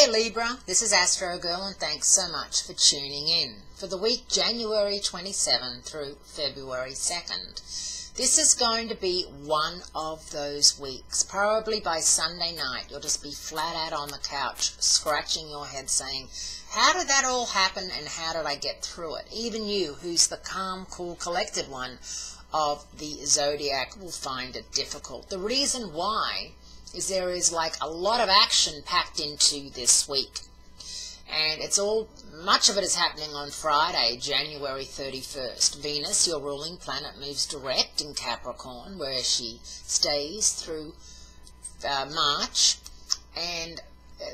Hey Libra, this is Astrogirl and thanks so much for tuning in for the week January 27 through February 2nd. This is going to be one of those weeks. Probably by Sunday night you'll just be flat out on the couch scratching your head saying, how did that all happen and how did I get through it? Even you, who's the calm, cool, collected one of the zodiac, will find it difficult. The reason why is there is like a lot of action packed into this week. And much of it is happening on Friday, January 31st. Venus, your ruling planet, moves direct in Capricorn, where she stays through March. And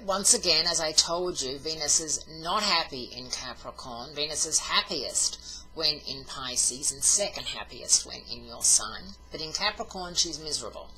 once again, as I told you, Venus is not happy in Capricorn. Venus is happiest when in Pisces and second happiest when in your sign. But in Capricorn, she's miserable.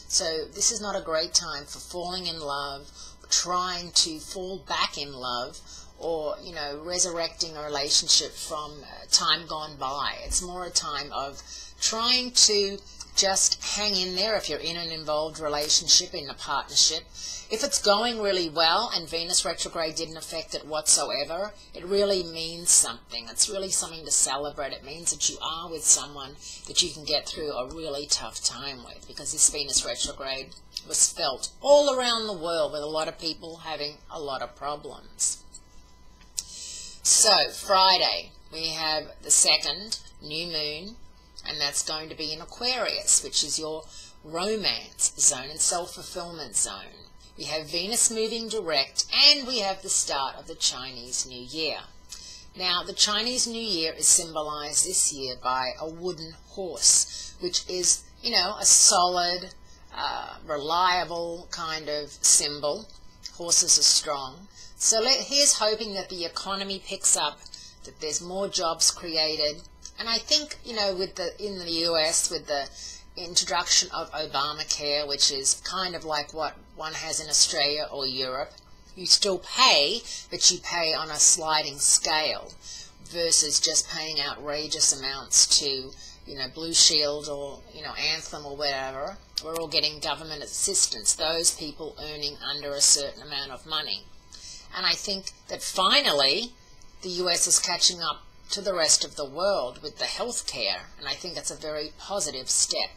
So this is not a great time for falling in love, trying to fall back in love, or, resurrecting a relationship from time gone by. It's more a time of trying to just hang in there if you're in an involved relationship, in a partnership. If it's going really well and Venus retrograde didn't affect it whatsoever, it really means something. It's really something to celebrate. It means that you are with someone that you can get through a really tough time with, because this Venus retrograde was felt all around the world with a lot of people having a lot of problems. So Friday, we have the second new moon, and that's going to be in Aquarius, which is your romance zone and self-fulfillment zone. We have Venus moving direct, and we have the start of the Chinese New Year. Now, the Chinese New Year is symbolized this year by a wooden horse, which is, a solid, reliable kind of symbol. Horses are strong. So here's hoping that the economy picks up, that there's more jobs created. And I think, in the US, with the introduction of Obamacare, which is kind of like what one has in Australia or Europe, you still pay, but you pay on a sliding scale versus just paying outrageous amounts to, Blue Shield or, Anthem or whatever. We're all getting government assistance, those people earning under a certain amount of money. And I think that finally the US is catching up to the rest of the world with the health care, and I think that's a very positive step.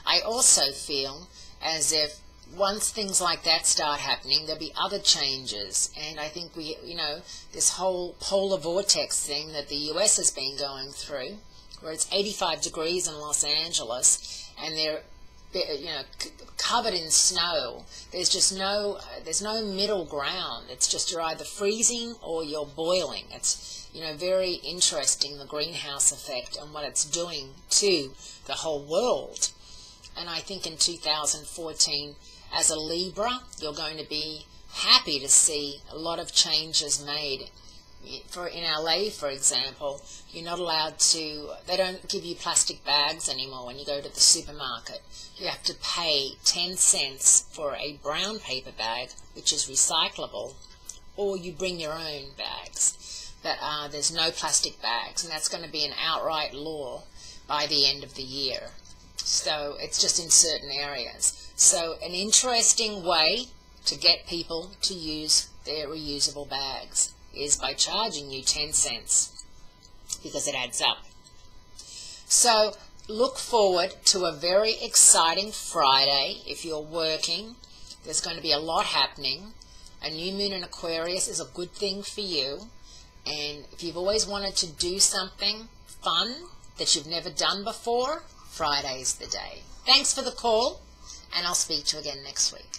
I also feel as if once things like that start happening, there'll be other changes, and I think this whole polar vortex thing that the US has been going through, where it's 85 degrees in Los Angeles, and they're covered in snow. There's no middle ground. It's just you're either freezing or you're boiling. It's very interesting, the greenhouse effect and what it's doing to the whole world. And I think in 2014, as a Libra, you're going to be happy to see a lot of changes made. In LA, for example, you're not allowed to, they don't give you plastic bags anymore when you go to the supermarket. You have to pay 10 cents for a brown paper bag, which is recyclable, or you bring your own bags. But there's no plastic bags, and that's going to be an outright law by the end of the year. So it's just in certain areas. So an interesting way to get people to use their reusable bags is by charging you 10 cents, because it adds up. So look forward to a very exciting Friday. If you're working, there's going to be a lot happening. A new moon in Aquarius is a good thing for you. And if you've always wanted to do something fun that you've never done before, Friday's the day. Thanks for the call, and I'll speak to you again next week.